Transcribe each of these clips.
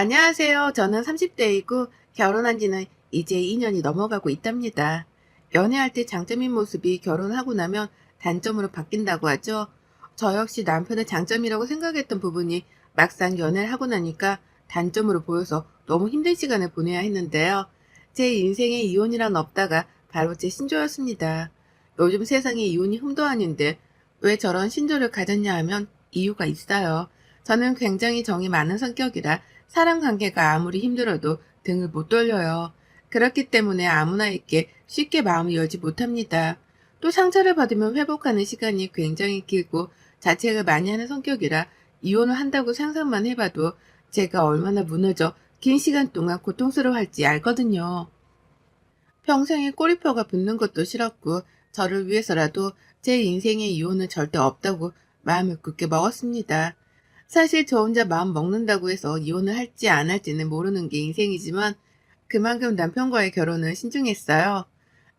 안녕하세요. 저는 30대이고 결혼한 지는 이제 2년이 넘어가고 있답니다. 연애할 때 장점인 모습이 결혼하고 나면 단점으로 바뀐다고 하죠. 저 역시 남편의 장점이라고 생각했던 부분이 막상 연애를 하고 나니까 단점으로 보여서 너무 힘든 시간을 보내야 했는데요. 제 인생에 이혼이란 없다가 바로 제 신조였습니다. 요즘 세상에 이혼이 흠도 아닌데 왜 저런 신조를 가졌냐 하면 이유가 있어요. 저는 굉장히 정이 많은 성격이라 사람 관계가 아무리 힘들어도 등을 못 돌려요. 그렇기 때문에 아무나에게 쉽게 마음을 열지 못합니다. 또 상처를 받으면 회복하는 시간이 굉장히 길고 자책을 많이 하는 성격이라 이혼을 한다고 상상만 해봐도 제가 얼마나 무너져 긴 시간 동안 고통스러워할지 알거든요. 평생에 꼬리표가 붙는 것도 싫었고 저를 위해서라도 제 인생에 이혼은 절대 없다고 마음을 굳게 먹었습니다. 사실 저 혼자 마음 먹는다고 해서 이혼을 할지 안 할지는 모르는 게 인생이지만 그만큼 남편과의 결혼은 신중했어요.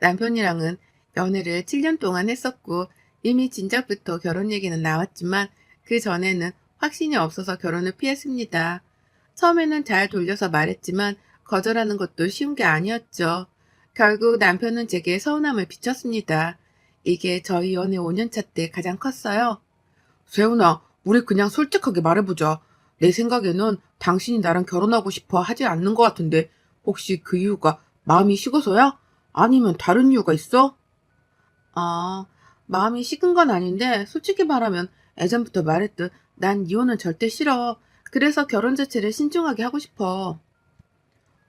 남편이랑은 연애를 7년 동안 했었고 이미 진작부터 결혼 얘기는 나왔지만 그 전에는 확신이 없어서 결혼을 피했습니다. 처음에는 잘 돌려서 말했지만 거절하는 것도 쉬운 게 아니었죠. 결국 남편은 제게 서운함을 비쳤습니다. 이게 저희 연애 5년차 때 가장 컸어요. 세훈아, 우리 그냥 솔직하게 말해보자. 내 생각에는 당신이 나랑 결혼하고 싶어 하지 않는 것 같은데, 혹시 그 이유가 마음이 식어서야? 아니면 다른 이유가 있어? 아, 마음이 식은 건 아닌데 솔직히 말하면 예전부터 말했듯 난 이혼은 절대 싫어. 그래서 결혼 자체를 신중하게 하고 싶어.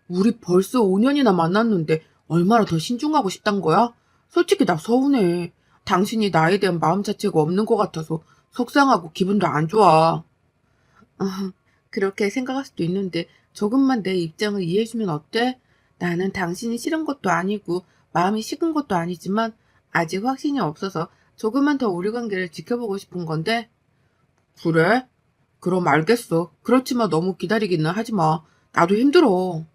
우리 벌써 5년이나 만났는데 얼마나 더 신중하고 싶단 거야? 솔직히 나 서운해. 당신이 나에 대한 마음 자체가 없는 것 같아서 속상하고 기분도 안 좋아. 아, 그렇게 생각할 수도 있는데 조금만 내 입장을 이해해주면 어때? 나는 당신이 싫은 것도 아니고 마음이 식은 것도 아니지만 아직 확신이 없어서 조금만 더 우리 관계를 지켜보고 싶은 건데. 그래? 그럼 알겠어. 그렇지만 너무 기다리기는 하지 마. 나도 힘들어.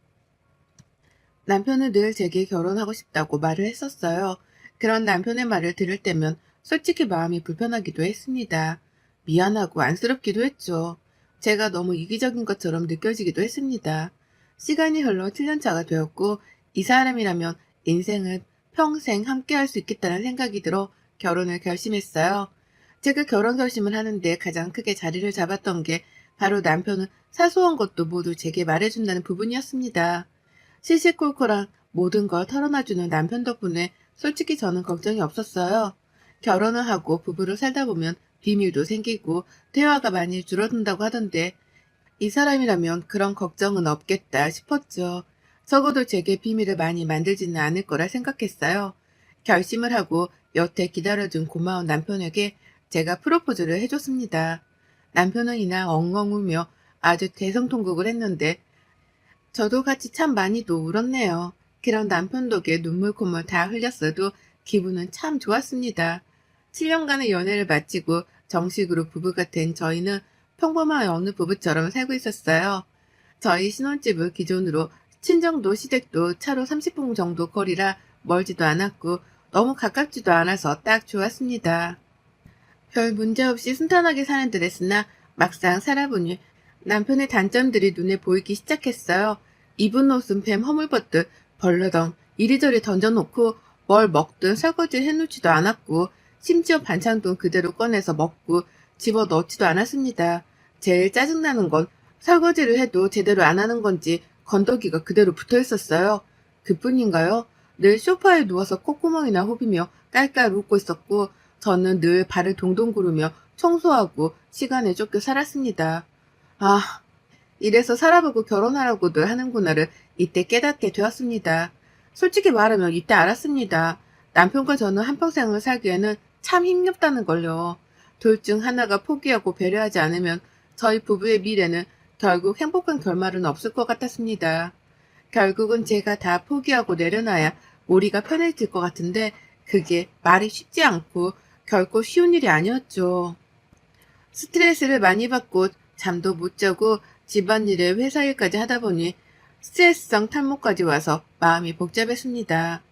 남편은 늘 제게 결혼하고 싶다고 말을 했었어요. 그런 남편의 말을 들을 때면 솔직히 마음이 불편하기도 했습니다. 미안하고 안쓰럽기도 했죠. 제가 너무 이기적인 것처럼 느껴지기도 했습니다. 시간이 흘러 7년 차가 되었고 이 사람이라면 인생을 평생 함께 할 수 있겠다는 생각이 들어 결혼을 결심했어요. 제가 결혼 결심을 하는데 가장 크게 자리를 잡았던 게 바로 남편은 사소한 것도 모두 제게 말해준다는 부분이었습니다. 시시콜콜한 모든 걸 털어놔주는 남편 덕분에 솔직히 저는 걱정이 없었어요. 결혼을 하고 부부로 살다 보면 비밀도 생기고 대화가 많이 줄어든다고 하던데 이 사람이라면 그런 걱정은 없겠다 싶었죠. 적어도 제게 비밀을 많이 만들지는 않을 거라 생각했어요. 결심을 하고 여태 기다려준 고마운 남편에게 제가 프로포즈를 해줬습니다. 남편은 이날 엉엉 울며 아주 대성통곡을 했는데 저도 같이 참 많이도 울었네요. 그런 남편 덕에 눈물 콧물 다 흘렸어도 기분은 참 좋았습니다. 7년간의 연애를 마치고 정식으로 부부가 된 저희는 평범한 어느 부부처럼 살고 있었어요. 저희 신혼집은 기존으로 친정도 시댁도 차로 30분 정도 거리라 멀지도 않았고 너무 가깝지도 않아서 딱 좋았습니다. 별 문제 없이 순탄하게 사는 듯 했으나 막상 살아보니 남편의 단점들이 눈에 보이기 시작했어요. 입은 옷은 뱀 허물벗듯 벌러덩 이리저리 던져놓고 뭘 먹든 설거지 해놓지도 않았고 심지어 반찬도 그대로 꺼내서 먹고 집어넣지도 않았습니다. 제일 짜증나는 건 설거지를 해도 제대로 안 하는 건지 건더기가 그대로 붙어 있었어요. 그뿐인가요? 늘 소파에 누워서 콧구멍이나 후비며 깔깔 웃고 있었고 저는 늘 발을 동동 구르며 청소하고 시간에 쫓겨 살았습니다. 아, 이래서 살아보고 결혼하라고들 하는구나를 이때 깨닫게 되었습니다. 솔직히 말하면 이때 알았습니다. 남편과 저는 한평생을 살기에는 참 힘겹다는 걸요. 둘 중 하나가 포기하고 배려하지 않으면 저희 부부의 미래는 결국 행복한 결말은 없을 것 같았습니다. 결국은 제가 다 포기하고 내려놔야 우리가 편해질 것 같은데 그게 말이 쉽지 않고 결코 쉬운 일이 아니었죠. 스트레스를 많이 받고 잠도 못 자고 집안일에 회사 일까지 하다 보니 스트레스성 탈모까지 와서 마음이 복잡했습니다.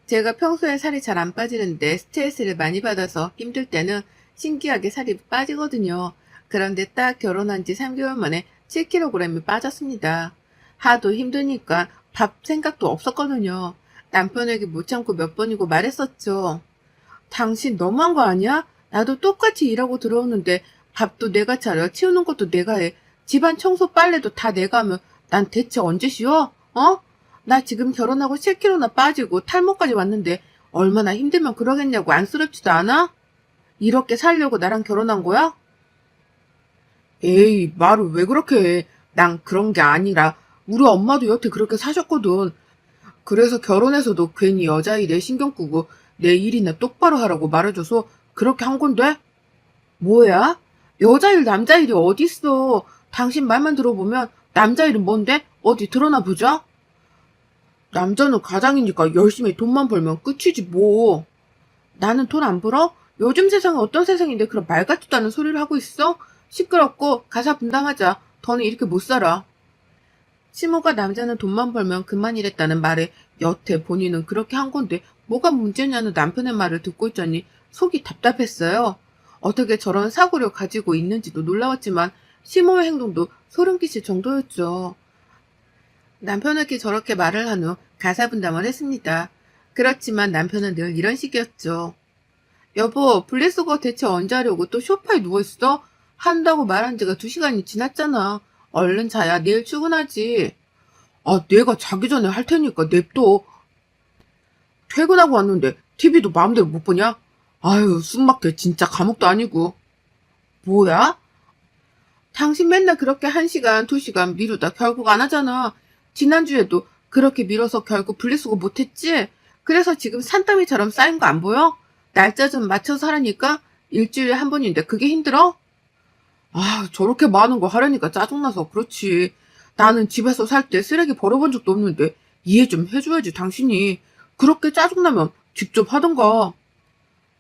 제가 평소에 살이 잘 안 빠지는데 스트레스를 많이 받아서 힘들 때는 신기하게 살이 빠지거든요. 그런데 딱 결혼한 지 3개월 만에 7kg이 빠졌습니다. 하도 힘드니까 밥 생각도 없었거든요. 남편에게 못 참고 몇 번이고 말했었죠. 당신 너무한 거 아니야? 나도 똑같이 일하고 들어오는데 밥도 내가 차려, 치우는 것도 내가 해. 집안 청소 빨래도 다 내가 하면 난 대체 언제 쉬어? 어? 나 지금 결혼하고 7kg나 빠지고 탈모까지 왔는데 얼마나 힘들면 그러겠냐고 안쓰럽지도 않아? 이렇게 살려고 나랑 결혼한 거야? 에이, 말을 왜 그렇게 해. 난 그런 게 아니라 우리 엄마도 여태 그렇게 사셨거든. 그래서 결혼해서도 괜히 여자 일에 신경 끄고 내 일이나 똑바로 하라고 말해줘서 그렇게 한 건데? 뭐야? 여자 일, 남자 일이 어딨어. 당신 말만 들어보면 남자 일은 뭔데? 어디 드러나 보자. 남자는 가장이니까 열심히 돈만 벌면 끝이지 뭐. 나는 돈 안 벌어? 요즘 세상은 어떤 세상인데 그런 말 같지도 않은 소리를 하고 있어? 시끄럽고 가사 분담하자. 더는 이렇게 못 살아. 시모가 남자는 돈만 벌면 그만이랬다는 말에 여태 본인은 그렇게 한 건데 뭐가 문제냐는 남편의 말을 듣고 있자니 속이 답답했어요. 어떻게 저런 사고를 가지고 있는지도 놀라웠지만 시모의 행동도 소름 끼칠 정도였죠. 남편에게 저렇게 말을 한 후 가사 분담을 했습니다. 그렇지만 남편은 늘 이런 식이었죠. 여보, 분리수거 대체 언제 하려고 또 소파에 누워있어? 한다고 말한 지가 2시간이 지났잖아. 얼른 자야. 내일 출근하지. 아, 내가 자기 전에 할 테니까 냅둬. 퇴근하고 왔는데 TV도 마음대로 못 보냐? 아유, 숨막혀. 진짜 감옥도 아니고. 뭐야? 당신 맨날 그렇게 1시간, 2시간 미루다 결국 안 하잖아. 지난주에도 그렇게 미뤄서 결국 분리수거 못했지? 그래서 지금 산더미처럼 쌓인 거 안 보여? 날짜 좀 맞춰서 하라니까? 일주일에 한 번인데 그게 힘들어? 아, 저렇게 많은 거 하려니까 짜증나서 그렇지. 나는 집에서 살 때 쓰레기 버려본 적도 없는데 이해 좀 해줘야지, 당신이. 그렇게 짜증나면 직접 하던가.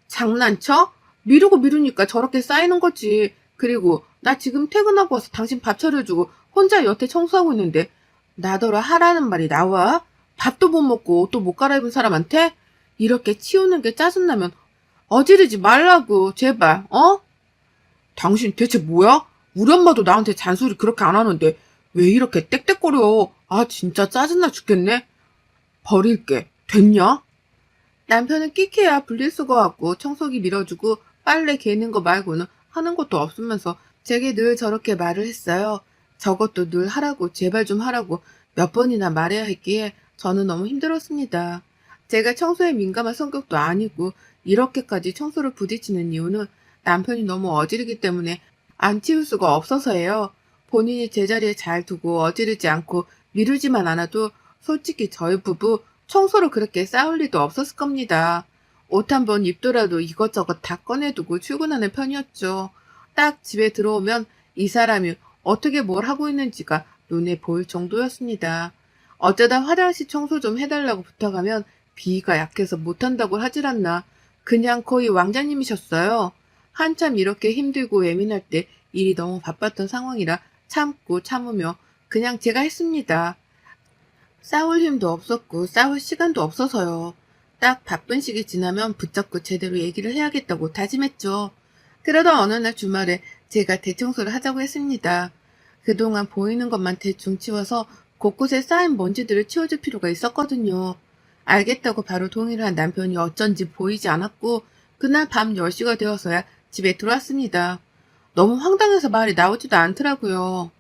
장난쳐? 미루고 미루니까 저렇게 쌓이는 거지. 그리고 나 지금 퇴근하고 와서 당신 밥 차려주고 혼자 여태 청소하고 있는데 나더러 하라는 말이 나와? 밥도 못 먹고 옷도 못 갈아입은 사람한테? 이렇게 치우는 게 짜증나면 어지르지 말라고 제발. 어? 당신 대체 뭐야? 우리 엄마도 나한테 잔소리 그렇게 안 하는데 왜 이렇게 떽떽거려? 아, 진짜 짜증나 죽겠네. 버릴게. 됐냐? 남편은 끼케야 분리수거하고 청소기 밀어주고 빨래 개는 거 말고는 하는 것도 없으면서 제게 늘 저렇게 말을 했어요. 저것도 늘 하라고 제발 좀 하라고 몇 번이나 말해야 했기에 저는 너무 힘들었습니다. 제가 청소에 민감한 성격도 아니고 이렇게까지 청소를 부딪히는 이유는 남편이 너무 어지르기 때문에 안 치울 수가 없어서예요. 본인이 제자리에 잘 두고 어지르지 않고 미루지만 않아도 솔직히 저희 부부 청소를 그렇게 쌓을 리도 없었을 겁니다. 옷 한 번 입더라도 이것저것 다 꺼내두고 출근하는 편이었죠. 딱 집에 들어오면 이 사람이 어떻게 뭘 하고 있는지가 눈에 보일 정도였습니다. 어쩌다 화장실 청소 좀 해달라고 부탁하면 비위가 약해서 못한다고 하질 않나 그냥 거의 왕자님이셨어요. 한참 이렇게 힘들고 예민할 때 일이 너무 바빴던 상황이라 참고 참으며 그냥 제가 했습니다. 싸울 힘도 없었고 싸울 시간도 없어서요. 딱 바쁜 시기 지나면 붙잡고 제대로 얘기를 해야겠다고 다짐했죠. 그러던 어느 날 주말에 제가 대청소를 하자고 했습니다. 그동안 보이는 것만 대충 치워서 곳곳에 쌓인 먼지들을 치워줄 필요가 있었거든요. 알겠다고 바로 동의를 한 남편이 어쩐지 보이지 않았고 그날 밤 10시가 되어서야 집에 들어왔습니다. 너무 황당해서 말이 나오지도 않더라고요.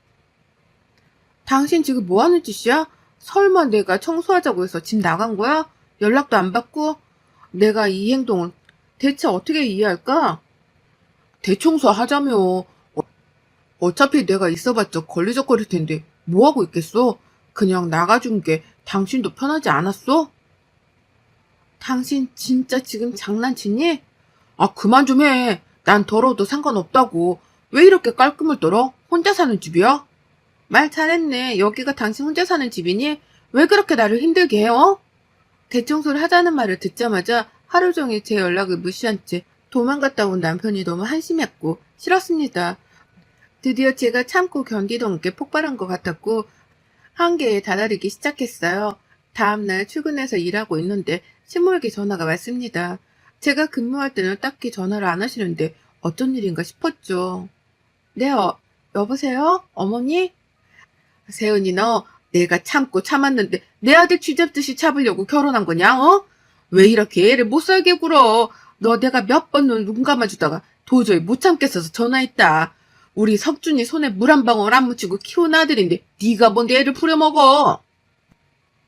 당신 지금 뭐 하는 짓이야? 설마 내가 청소하자고 해서 집 나간 거야? 연락도 안 받고? 내가 이 행동을 대체 어떻게 이해할까? 대청소 하자며. 어차피 내가 있어봤자 걸리적거릴 텐데 뭐하고 있겠어? 그냥 나가준 게 당신도 편하지 않았어? 당신 진짜 지금 장난치니? 아, 그만 좀 해. 난 더러워도 상관없다고. 왜 이렇게 깔끔을 떨어? 혼자 사는 집이야? 말 잘했네. 여기가 당신 혼자 사는 집이니? 왜 그렇게 나를 힘들게 해, 어? 대청소를 하자는 말을 듣자마자 하루 종일 제 연락을 무시한 채 도망갔다 온 남편이 너무 한심했고 싫었습니다. 드디어 제가 참고 견디던 게 폭발한 것 같았고 한계에 다다르기 시작했어요. 다음날 출근해서 일하고 있는데 신모에게 전화가 왔습니다. 제가 근무할 때는 딱히 전화를 안 하시는데 어쩐 일인가 싶었죠. 네, 여보세요? 어머니? 세은이 너 내가 참고 참았는데 내 아들 쥐잡듯이 잡으려고 결혼한 거냐? 어? 왜 이렇게 애를 못 살게 굴어? 너 내가 몇 번 눈 감아주다가 도저히 못 참겠어서 전화했다. 우리 석준이 손에 물 한 방울 안 묻히고 키운 아들인데 네가 뭔데 애를 부려먹어?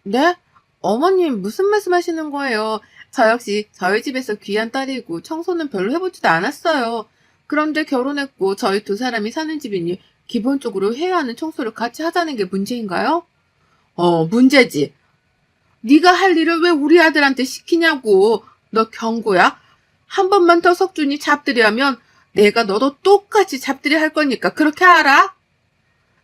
네? 어머님 무슨 말씀하시는 거예요? 저 역시 저희 집에서 귀한 딸이고 청소는 별로 해보지도 않았어요. 그런데 결혼했고 저희 두 사람이 사는 집이니 기본적으로 해야 하는 청소를 같이 하자는 게 문제인가요? 문제지. 네가 할 일을 왜 우리 아들한테 시키냐고. 너 경고야? 한 번만 더 석준이 잡들이 하면 내가 너도 똑같이 잡들이 할 거니까 그렇게 알아?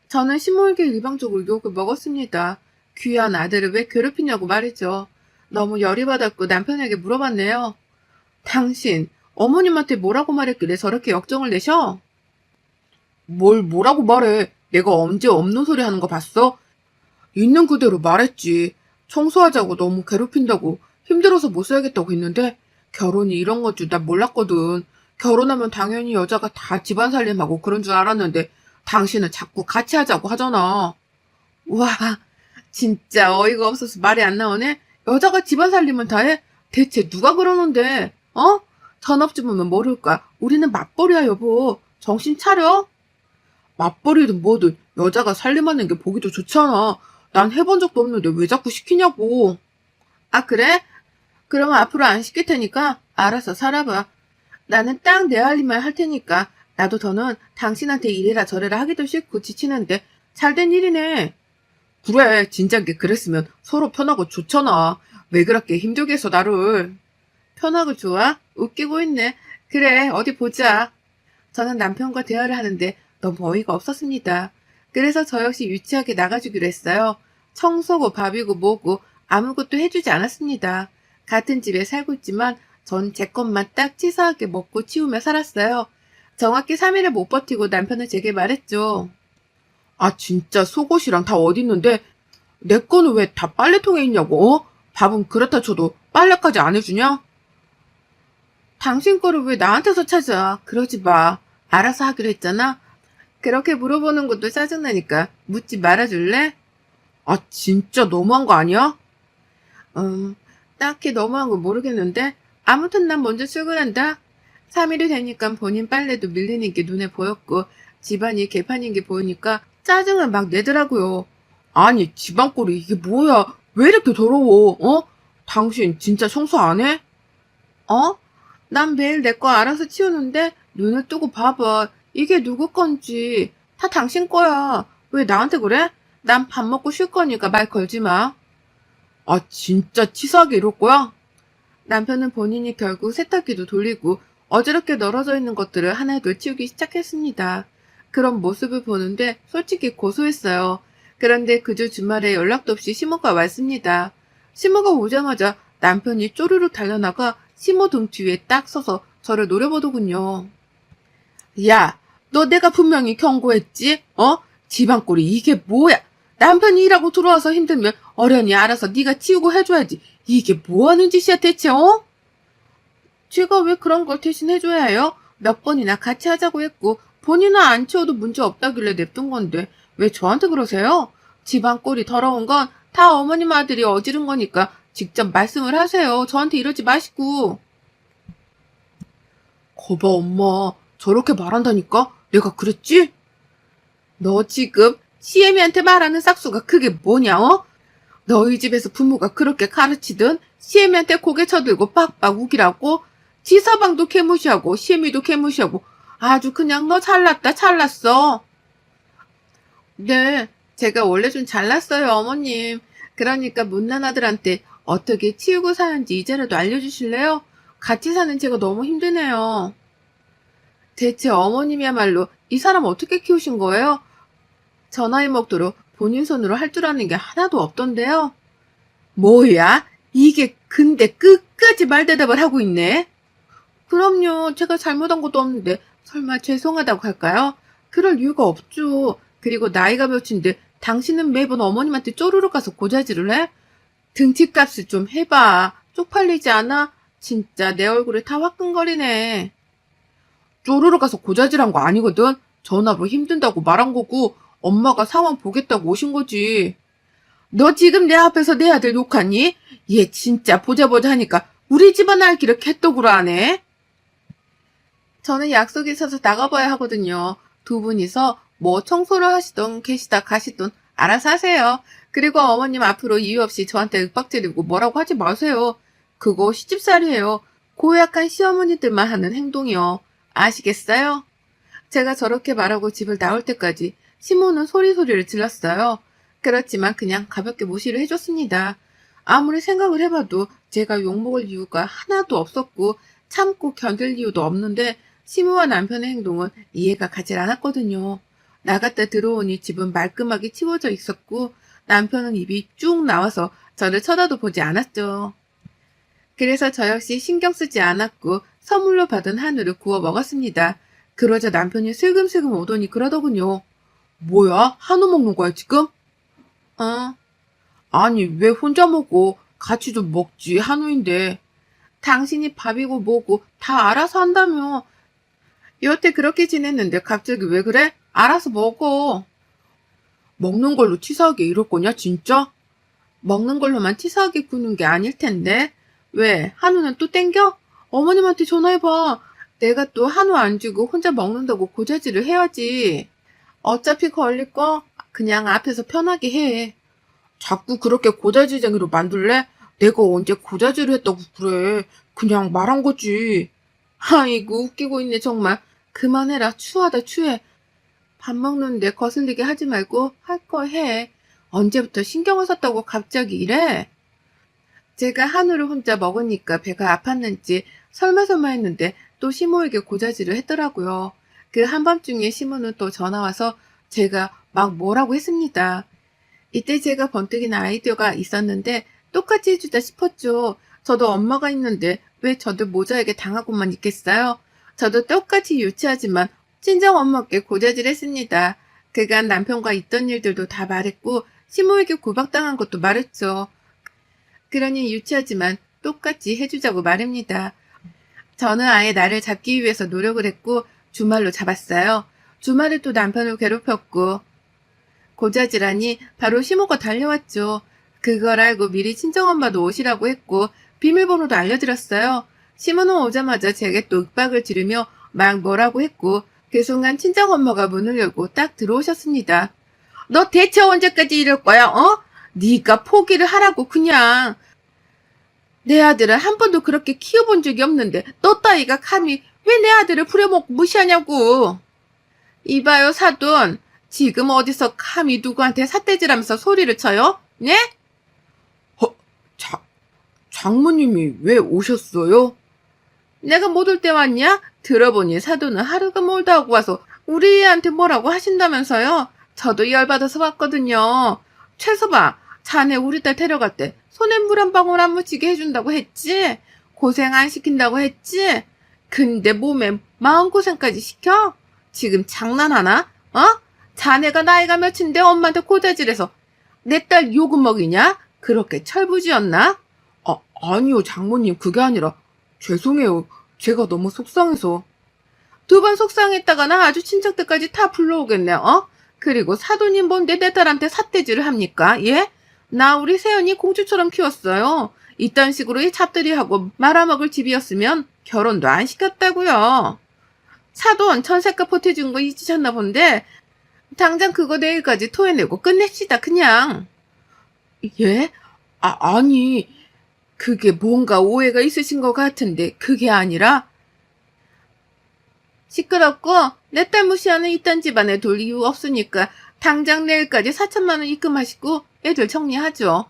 저는 신몰길 일방적으로 욕을 먹었습니다. 귀한 아들을 왜 괴롭히냐고 말이죠. 너무 열이 받았고 남편에게 물어봤네요. 당신 어머님한테 뭐라고 말했길래 저렇게 역정을 내셔? 뭐라고 말해. 내가 언제 없는 소리 하는 거 봤어? 있는 그대로 말했지. 청소하자고 너무 괴롭힌다고 힘들어서 못 살겠다고 했는데 결혼이 이런 건 줄 난 몰랐거든. 결혼하면 당연히 여자가 다 집안 살림하고 그런 줄 알았는데 당신은 자꾸 같이 하자고 하잖아. 와, 진짜 어이가 없어서 말이 안 나오네. 여자가 집안 살림은 다 해? 대체 누가 그러는데? 어? 전업주부면 모를까. 우리는 맞벌이야 여보. 정신 차려. 맞벌이든 뭐든 여자가 살림하는 게 보기도 좋잖아. 난 해본 적도 없는데 왜 자꾸 시키냐고. 아 그래? 그럼 앞으로 안 시킬 테니까 알아서 살아봐. 나는 딱 내 할 일만 할 테니까 나도 더는 당신한테 이래라 저래라 하기도 싫고 지치는데 잘된 일이네. 그래 진작에 그랬으면 서로 편하고 좋잖아. 왜 그렇게 힘들게 해서 나를. 편하고 좋아? 웃기고 있네. 그래 어디 보자. 저는 남편과 대화를 하는데 너무 어이가 없었습니다. 그래서 저 역시 유치하게 나가주기로 했어요. 청소고 밥이고 뭐고 아무것도 해주지 않았습니다. 같은 집에 살고 있지만 전 제 것만 딱 치사하게 먹고 치우며 살았어요. 정확히 3일을 못 버티고 남편은 제게 말했죠. 아 진짜 속옷이랑 다 어디 있는데 내 거는 왜 다 빨래통에 있냐고. 밥은 그렇다 쳐도 빨래까지 안 해주냐? 당신 거를 왜 나한테서 찾아. 그러지 마. 알아서 하기로 했잖아. 그렇게 물어보는 것도 짜증나니까 묻지 말아줄래? 아 진짜 너무한 거 아니야? 딱히 너무한 건 모르겠는데 아무튼 난 먼저 출근한다. 3일이 되니까 본인 빨래도 밀리는 게 눈에 보였고 집안이 개판인 게 보이니까 짜증을 막 내더라고요. 아니 집안꼴이 이게 뭐야. 왜 이렇게 더러워. 당신 진짜 청소 안 해? 어? 난 매일 내 거 알아서 치우는데 눈을 뜨고 봐봐. 이게 누구 건지. 다 당신 거야. 왜 나한테 그래? 난 밥 먹고 쉴 거니까 말 걸지 마. 아 진짜 치사하게 이럴 거야? 남편은 본인이 결국 세탁기도 돌리고 어지럽게 널어져 있는 것들을 하나둘 치우기 시작했습니다. 그런 모습을 보는데 솔직히 고소했어요. 그런데 그 주 주말에 연락도 없이 시모가 왔습니다. 시모가 오자마자 남편이 쪼르륵 달려나가 시모 등 뒤에 딱 서서 저를 노려보더군요. 야, 너 내가 분명히 경고했지? 집안꼴이 이게 뭐야? 남편이 일하고 들어와서 힘들면 어련히 알아서 네가 치우고 해줘야지. 이게 뭐하는 짓이야 대체, 제가 왜 그런 걸 대신 해줘야 해요? 몇 번이나 같이 하자고 했고 본인은 안 치워도 문제 없다길래 냅둔 건데 왜 저한테 그러세요? 집안 꼴이 더러운 건 다 어머님 아들이 어지른 거니까 직접 말씀을 하세요. 저한테 이러지 마시고. 거봐 엄마 저렇게 말한다니까? 내가 그랬지? 너 지금 시애미한테 말하는 싹수가 그게 뭐냐? 너희 집에서 부모가 그렇게 가르치든 시애미한테 고개 쳐들고 빡빡 우기라고 지서방도 개무시하고 시애미도 개무시하고 아주 그냥 너 잘났다 잘났어. 네, 제가 원래 좀 잘났어요 어머님. 그러니까 못난 아들한테 어떻게 치우고 사는지 이제라도 알려주실래요? 같이 사는 제가 너무 힘드네요. 대체 어머님이야말로 이 사람 어떻게 키우신 거예요? 저 나이 먹도록 본인 손으로 할 줄 아는 게 하나도 없던데요. 뭐야? 이게 근데 끝까지 말대답을 하고 있네. 그럼요. 제가 잘못한 것도 없는데 설마 죄송하다고 할까요? 그럴 이유가 없죠. 그리고 나이가 몇인데 당신은 매번 어머님한테 쪼르르 가서 고자질을 해? 등치값을 좀 해봐. 쪽팔리지 않아? 진짜 내 얼굴에 다 화끈거리네. 쪼르르 가서 고자질한 거 아니거든. 전화로 힘든다고 말한 거고 엄마가 상황 보겠다고 오신 거지. 너 지금 내 앞에서 내 아들 욕하니? 얘 진짜 보자 하니까 우리 집안 알기를 개떡으로 하네. 저는 약속이 있어서 나가봐야 하거든요. 두 분이서 뭐 청소를 하시던 계시다 가시던 알아서 하세요. 그리고 어머님 앞으로 이유 없이 저한테 윽박지르고 뭐라고 하지 마세요. 그거 시집살이에요. 고약한 시어머니들만 하는 행동이요. 아시겠어요? 제가 저렇게 말하고 집을 나올 때까지 시모는 소리를 질렀어요. 그렇지만 그냥 가볍게 무시를 해줬습니다. 아무리 생각을 해봐도 제가 욕먹을 이유가 하나도 없었고 참고 견딜 이유도 없는데 시모와 남편의 행동은 이해가 가질 않았거든요. 나갔다 들어오니 집은 말끔하게 치워져 있었고 남편은 입이 쭉 나와서 저를 쳐다도 보지 않았죠. 그래서 저 역시 신경 쓰지 않았고 선물로 받은 한우를 구워 먹었습니다. 그러자 남편이 슬금슬금 오더니 그러더군요. 뭐야? 한우 먹는 거야, 지금? 어, 아니, 왜 혼자 먹어? 같이 좀 먹지, 한우인데. 당신이 밥이고 뭐고 다 알아서 한다며. 여태 그렇게 지냈는데 갑자기 왜 그래? 알아서 먹어. 먹는 걸로 치사하게 이럴 거냐, 진짜? 먹는 걸로만 치사하게 구는 게 아닐 텐데. 왜? 한우는 또 땡겨? 어머님한테 전화해봐. 내가 또 한우 안 주고 혼자 먹는다고 고자질을 해야지. 어차피 걸릴 거 그냥 앞에서 편하게 해. 자꾸 그렇게 고자질쟁이로 만들래? 내가 언제 고자질을 했다고 그래. 그냥 말한 거지. 아이고 웃기고 있네 정말. 그만해라. 추하다 추해. 밥 먹는데 거슬리게 하지 말고 할 거 해. 언제부터 신경을 썼다고 갑자기 이래? 제가 한우를 혼자 먹으니까 배가 아팠는지 설마 했는데 또 시모에게 고자질을 했더라고요. 그 한밤중에 시모는 또 전화와서 제가 막 뭐라고 했습니다. 이때 제가 번뜩인 아이디어가 있었는데 똑같이 해주자 싶었죠. 저도 엄마가 있는데 왜 저도 모자에게 당하고만 있겠어요? 저도 똑같이 유치하지만 친정 엄마께 고자질했습니다. 그간 남편과 있던 일들도 다 말했고 시모에게 구박당한 것도 말했죠. 그러니 유치하지만 똑같이 해주자고 말입니다. 저는 아예 나를 잡기 위해서 노력을 했고 주말로 잡았어요. 주말에 또 남편을 괴롭혔고 고자질하니 바로 시모가 달려왔죠. 그걸 알고 미리 친정엄마도 오시라고 했고 비밀번호도 알려드렸어요. 시모는 오자마자 제게 또 윽박을 지르며 막 뭐라고 했고 그 순간 친정엄마가 문을 열고 딱 들어오셨습니다. 너 대체 언제까지 이럴 거야? 어? 네가 포기를 하라고 그냥. 내 아들을 한 번도 그렇게 키워본 적이 없는데 너 따위가 감히 왜 내 아들을 부려먹고 무시하냐고. 이봐요 사돈. 지금 어디서 감히 누구한테 삿대질하면서 소리를 쳐요? 네? 장모님이 왜 오셨어요? 내가 못 올 때 왔냐? 들어보니 사돈은 하루가 멀다 하고 와서 우리 애한테 뭐라고 하신다면서요? 저도 열받아서 왔거든요. 최서봐, 자네 우리 딸 데려갈 때 손에 물 한 방울 안 묻히게 해준다고 했지? 고생 안 시킨다고 했지? 근데 몸에 마음고생까지 시켜? 지금 장난하나? 어? 자네가 나이가 몇인데 엄마한테 고자질해서 내 딸 욕은 먹이냐? 그렇게 철부지였나? 아니요, 장모님, 그게 아니라, 죄송해요. 제가 너무 속상해서. 두 번 속상했다가나 아주 친척들까지 다 불러오겠네, 어? 그리고 사돈이 뭔데 내 딸한테 삿대질을 합니까? 예? 나 우리 세연이 공주처럼 키웠어요. 이딴 식으로 이 잡들이하고 말아먹을 집이었으면 결혼도 안 시켰다고요. 사돈 천세값 보태준 거 잊으셨나 본데 당장 그거 내일까지 토해내고 끝냅시다 그냥. 예? 아니, 그게 뭔가 오해가 있으신 것 같은데, 그게 아니라, 시끄럽고 내 딸 무시하는 이딴 집안에 둘 이유 없으니까 당장 내일까지 4천만 원 입금하시고 애들 정리하죠.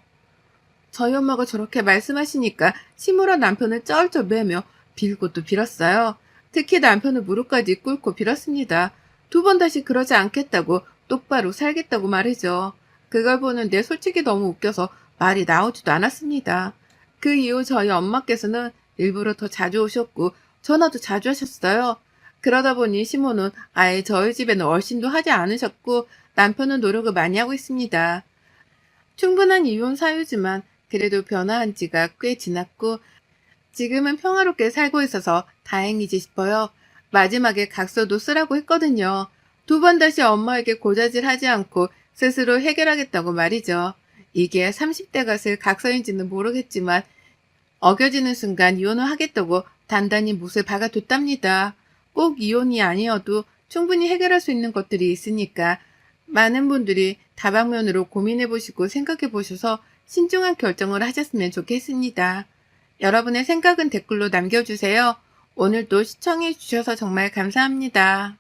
저희 엄마가 저렇게 말씀하시니까 시무라 남편을 쩔쩔 매며 빌고 또 빌었어요. 특히 남편의 무릎까지 꿇고 빌었습니다. 두 번 다시 그러지 않겠다고 똑바로 살겠다고 말이죠. 그걸 보는데 솔직히 너무 웃겨서 말이 나오지도 않았습니다. 그 이후 저희 엄마께서는 일부러 더 자주 오셨고 전화도 자주 하셨어요. 그러다 보니 시모는 아예 저희 집에는 얼씬도 하지 않으셨고 남편은 노력을 많이 하고 있습니다. 충분한 이혼 사유지만 그래도 변화한 지가 꽤 지났고 지금은 평화롭게 살고 있어서 다행이지 싶어요. 마지막에 각서도 쓰라고 했거든요. 두 번 다시 엄마에게 고자질하지 않고 스스로 해결하겠다고 말이죠. 이게 30대 갓을 각서인지는 모르겠지만 어겨지는 순간 이혼을 하겠다고 단단히 못을 박아뒀답니다. 꼭 이혼이 아니어도 충분히 해결할 수 있는 것들이 있으니까 많은 분들이 다방면으로 고민해보시고 생각해보셔서 신중한 결정을 하셨으면 좋겠습니다. 여러분의 생각은 댓글로 남겨주세요. 오늘도 시청해주셔서 정말 감사합니다.